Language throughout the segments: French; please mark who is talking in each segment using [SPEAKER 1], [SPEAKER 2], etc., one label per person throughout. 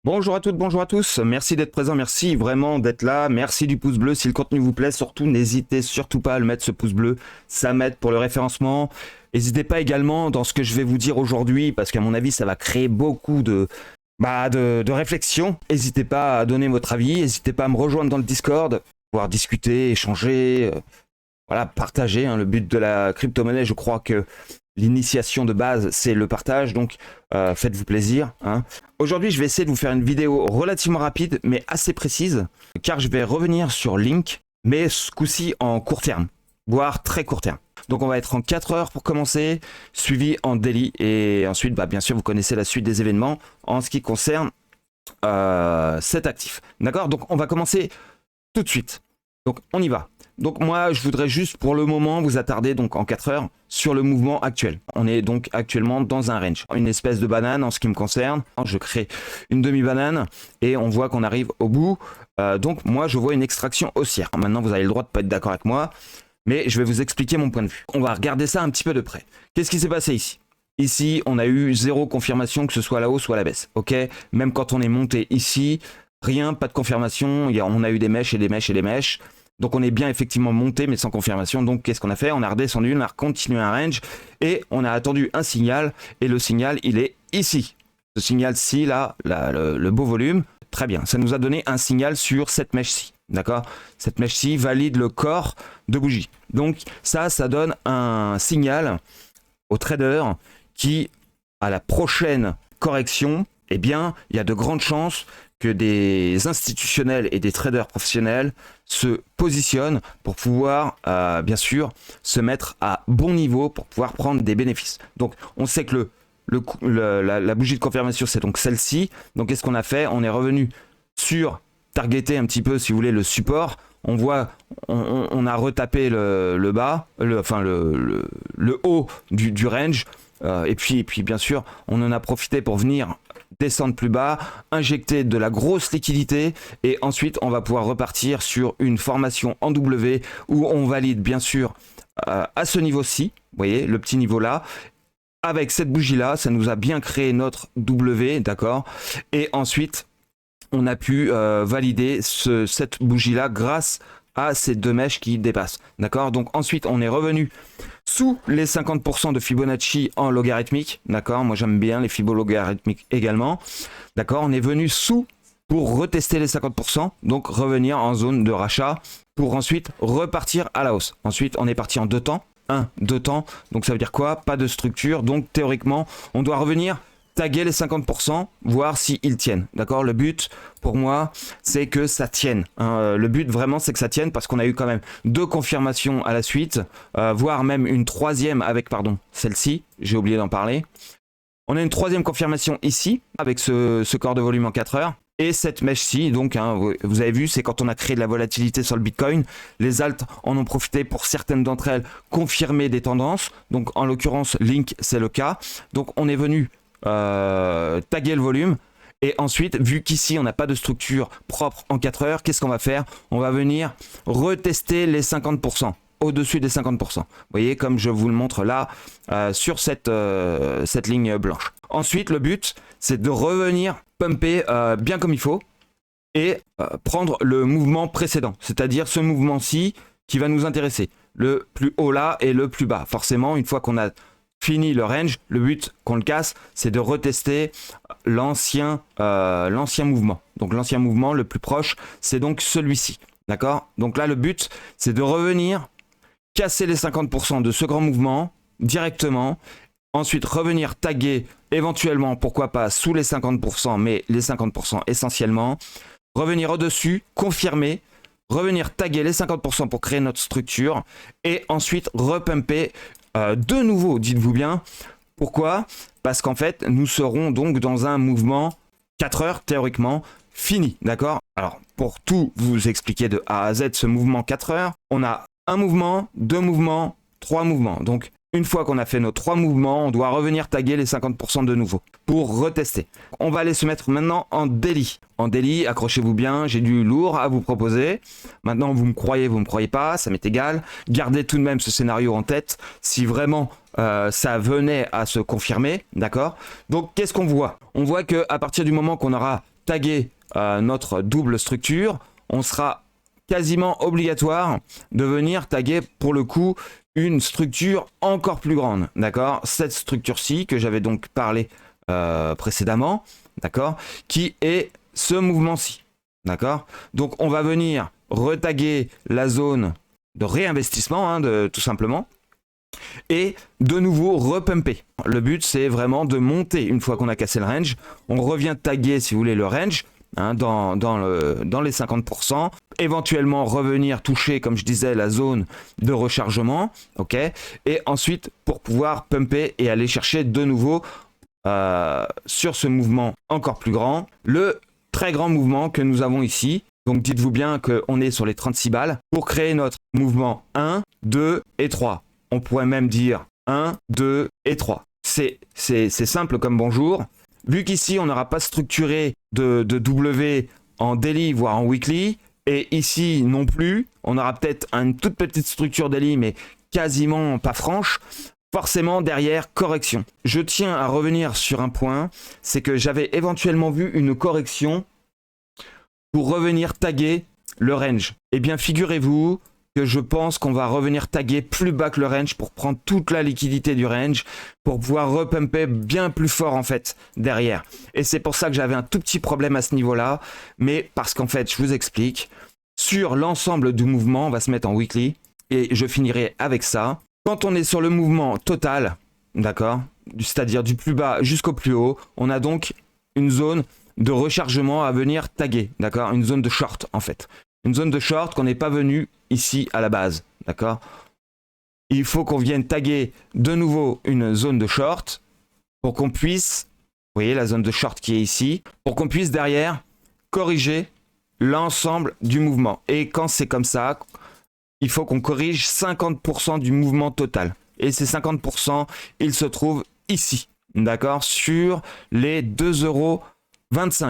[SPEAKER 1] Bonjour à toutes, bonjour à tous, merci d'être présent, merci vraiment d'être là, merci du pouce bleu si le contenu vous plaît, surtout n'hésitez surtout pas à le mettre ce pouce bleu, ça m'aide pour le référencement. N'hésitez pas également dans ce que je vais vous dire aujourd'hui, parce qu'à mon avis ça va créer beaucoup de réflexion. N'hésitez pas à donner votre avis, n'hésitez pas à me rejoindre dans le Discord, pouvoir discuter, échanger, voilà, partager. Le but de la crypto-monnaie, je crois que l'initiation de base, c'est le partage, donc faites-vous plaisir. Aujourd'hui, je vais essayer de vous faire une vidéo relativement rapide, mais assez précise, car je vais revenir sur Link, mais ce coup-ci en court terme, voire très court terme. Donc on va être en 4 heures pour commencer, suivi en daily, et ensuite, bien sûr, vous connaissez la suite des événements en ce qui concerne cet actif. D'accord? Donc on va commencer tout de suite. Donc on y va. Donc moi, je voudrais juste pour le moment vous attarder donc en 4 heures sur le mouvement actuel. On est donc actuellement dans un range, une espèce de banane en ce qui me concerne. Je crée une demi-banane et on voit qu'on arrive au bout. Donc moi, je vois une extraction haussière. Maintenant, vous avez le droit de ne pas être d'accord avec moi, mais je vais vous expliquer mon point de vue. On va regarder ça un petit peu de près. Qu'est-ce qui s'est passé ici ? Ici, on a eu zéro confirmation que ce soit la hausse ou à la baisse. Ok ? Même quand on est monté ici, rien, pas de confirmation. On a eu des mèches et des mèches et des mèches. Donc on est bien effectivement monté mais sans confirmation. Donc qu'est-ce qu'on a fait ? On a redescendu, on a continué un range et on a attendu un signal. Et le signal, il est ici. Ce signal-ci, là, le beau volume. Très bien, ça nous a donné un signal sur cette mèche-ci. D'accord ? Cette mèche-ci valide le corps de bougie. Donc ça donne un signal au trader qui, à la prochaine correction, eh bien, il y a de grandes chances que des institutionnels et des traders professionnels se positionnent pour pouvoir, bien sûr, se mettre à bon niveau pour pouvoir prendre des bénéfices. Donc, on sait que la bougie de confirmation, c'est donc celle-ci. Donc, qu'est-ce qu'on a fait ? On est revenu sur targeter un petit peu, si vous voulez, le support. On voit, on a retapé le bas, le haut du range. Et puis, bien sûr, on en a profité pour venir descendre plus bas, injecter de la grosse liquidité et ensuite on va pouvoir repartir sur une formation en W où on valide bien sûr à ce niveau-ci, vous voyez, le petit niveau là. Avec cette bougie-là, ça nous a bien créé notre W, d'accord ? Et ensuite, on a pu valider cette bougie-là grâce à ces deux mèches qui dépassent. D'accord ? Donc ensuite, on est revenu sous les 50% de Fibonacci en logarithmique. D'accord ? Moi, j'aime bien les Fibo logarithmiques également. D'accord ? On est venu sous pour retester les 50%, donc revenir en zone de rachat pour ensuite repartir à la hausse. Ensuite, on est parti en 2 temps. 2 temps. Donc ça veut dire quoi ? Pas de structure. Donc théoriquement, on doit revenir taguer les 50%, voir s'ils tiennent. D'accord ? Le but, pour moi, c'est que ça tienne. Le but, vraiment, c'est que ça tienne parce qu'on a eu quand même 2 confirmations à la suite, voire même une 3e avec, celle-ci. J'ai oublié d'en parler. On a une 3e confirmation ici, avec ce corps de volume en 4 heures. Et cette mèche-ci, donc, vous avez vu, c'est quand on a créé de la volatilité sur le Bitcoin. Les alts en ont profité pour certaines d'entre elles confirmer des tendances. Donc, en l'occurrence, Link, c'est le cas. Donc, on est venu taguer le volume et ensuite vu qu'ici on n'a pas de structure propre en 4 heures, qu'est-ce qu'on va faire ? On va venir retester les 50% au-dessus des 50%, vous voyez, comme je vous le montre là sur cette ligne blanche. Ensuite le but c'est de revenir pumper bien comme il faut et prendre le mouvement précédent, c'est-à-dire ce mouvement-ci qui va nous intéresser, le plus haut là et le plus bas. Forcément, une fois qu'on a fini le range, le but qu'on le casse, c'est de retester l'ancien mouvement. Donc l'ancien mouvement le plus proche, c'est donc celui-ci. D'accord ? Donc là, le but, c'est de revenir casser les 50% de ce grand mouvement directement. Ensuite, revenir taguer éventuellement, pourquoi pas, sous les 50%, mais les 50% essentiellement. Revenir au-dessus, confirmer. Revenir taguer les 50% pour créer notre structure. Et ensuite, repumper de nouveau, dites-vous bien. Pourquoi ? Parce qu'en fait, nous serons donc dans un mouvement 4 heures, théoriquement, fini. D'accord ? Alors, pour tout vous expliquer de A à Z, ce mouvement 4 heures, on a un mouvement, 2 mouvements, 3 mouvements. Donc, une fois qu'on a fait nos 3 mouvements, on doit revenir taguer les 50% de nouveau pour retester. On va aller se mettre maintenant en daily. En daily, accrochez-vous bien, j'ai du lourd à vous proposer. Maintenant, vous me croyez pas, ça m'est égal. Gardez tout de même ce scénario en tête si vraiment ça venait à se confirmer, d'accord ? Donc, qu'est-ce qu'on voit ? On voit qu'à partir du moment qu'on aura taguer notre double structure, on sera quasiment obligatoire de venir taguer pour le coup une structure encore plus grande, d'accord? Cette structure-ci que j'avais donc parlé précédemment, d'accord? Qui est ce mouvement-ci, d'accord? Donc on va venir retaguer la zone de réinvestissement, hein, tout simplement, et de nouveau repumper. Le but c'est vraiment de monter une fois qu'on a cassé le range. On revient taguer si vous voulez le range, hein, dans les 50%, éventuellement revenir toucher, comme je disais, la zone de rechargement, ok, et ensuite pour pouvoir pumper et aller chercher de nouveau sur ce mouvement encore plus grand, le très grand mouvement que nous avons ici. Donc dites-vous bien qu'on est sur les 36 balles pour créer notre mouvement 1, 2 et 3. On pourrait même dire 1, 2 et 3. C'est simple comme bonjour. Vu qu'ici, on n'aura pas structuré de W en daily, voire en weekly, et ici non plus, on aura peut-être une toute petite structure daily, mais quasiment pas franche, forcément derrière, correction. Je tiens à revenir sur un point, c'est que j'avais éventuellement vu une correction pour revenir taguer le range. Eh bien, figurez-vous que je pense qu'on va revenir taguer plus bas que le range pour prendre toute la liquidité du range, pour pouvoir repumper bien plus fort en fait derrière. Et c'est pour ça que j'avais un tout petit problème à ce niveau-là, mais parce qu'en fait, je vous explique, sur l'ensemble du mouvement, on va se mettre en weekly, et je finirai avec ça. Quand on est sur le mouvement total, d'accord, c'est-à-dire du plus bas jusqu'au plus haut, on a donc une zone de rechargement à venir taguer, d'accord, une zone de short en fait. Une zone de short qu'on n'est pas venu ici à la base, d'accord? Il faut qu'on vienne taguer de nouveau une zone de short pour qu'on puisse, vous voyez la zone de short qui est ici, pour qu'on puisse derrière corriger l'ensemble du mouvement. Et quand c'est comme ça, il faut qu'on corrige 50% du mouvement total. Et ces 50%, ils se trouvent ici, d'accord? Sur les 2,25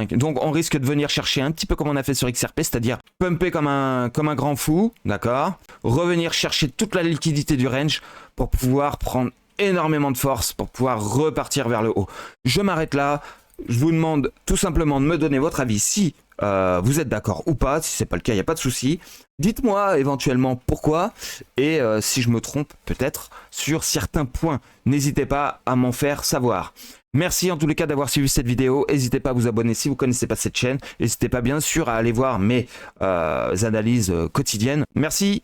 [SPEAKER 1] €. Donc on risque de venir chercher un petit peu comme on a fait sur XRP, c'est-à-dire pumper comme un grand fou, d'accord, revenir chercher toute la liquidité du range pour pouvoir prendre énormément de force, pour pouvoir repartir vers le haut. Je m'arrête là, je vous demande tout simplement de me donner votre avis si vous êtes d'accord ou pas. Si c'est pas le cas, il n'y a pas de souci. Dites-moi éventuellement pourquoi et si je me trompe peut-être sur certains points. N'hésitez pas à m'en faire savoir. Merci en tous les cas d'avoir suivi cette vidéo. N'hésitez pas à vous abonner si vous ne connaissez pas cette chaîne. N'hésitez pas bien sûr à aller voir mes analyses quotidiennes. Merci.